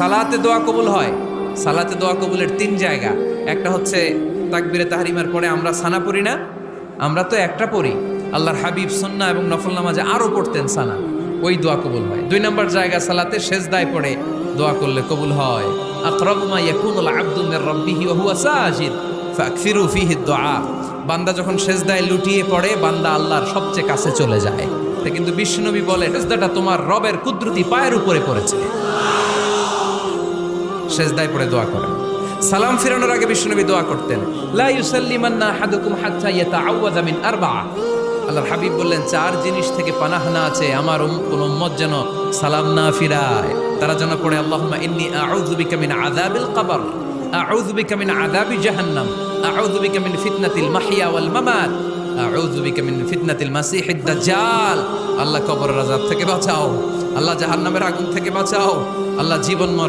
সালাতে দোয়া কবুল হয়। সালাতে দোয়া কবুলের 3 জায়গা। একটা হচ্ছে তাকবীরে তাহরিমার পরে আমরা সানা পড়ি না, আমরা তো একটা পড়ি। আল্লাহর হাবিব সুন্নাহ এবং নফল নামাজে আরো পড়তেন সানা, ওই দোয়া কবুল হয়। 2 নম্বর জায়গা সালাতে সেজদায় পড়ে দোয়া করলে কবুল হয়। আকরাবু মা ইয়াকুনুল আবদু মির রাব্বিহি ওয়া হুয়া সাজিদ ফাকসিরু ফিহি দুআ। বান্দা যখন সেজদায় লুটিয়ে পড়ে বান্দা আল্লাহর সবচেয়ে কাছে চলে যায়। তা কিন্তু বিশ্বনবী বলে সেজদাটা তোমার রবের কুদরতি পায়ের উপরে পড়েছে। সেজদায় পড়ে দোয়া করেন। সালাম ফিরানোর আগে বিশ্বনবী দোয়া করতেন, লা ইউসাল্লিমান্না আহাদুকুম হাত্তা ইয়াতাআওয়াযা মিন আরবা'a। আল্লাহর হাবিব বললেন 4 জিনিস থেকে পানাহ না আছে আমার কোন উম্মত যেন সালাম না ফিরায়। তারা যেন পড়ে আল্লাহুম্মা ইন্নী আউযু বিকা মিন আযাবিল কবর, আউযু বিকা মিন আযাবি জাহান্নাম, আউযু বিকা মিন ফিতনাতিল মাহইয়া ওয়াল মামাত, আউযু বিকা মিন ফিতনাতিল মাসিহিদ দাজ্জাল। আল্লাহ কবরের আযাব থেকে বাঁচাও, আল্লাহ জাহান্নামের আগুন থেকে বাঁচাও, আল্লাহ জীবন মরণ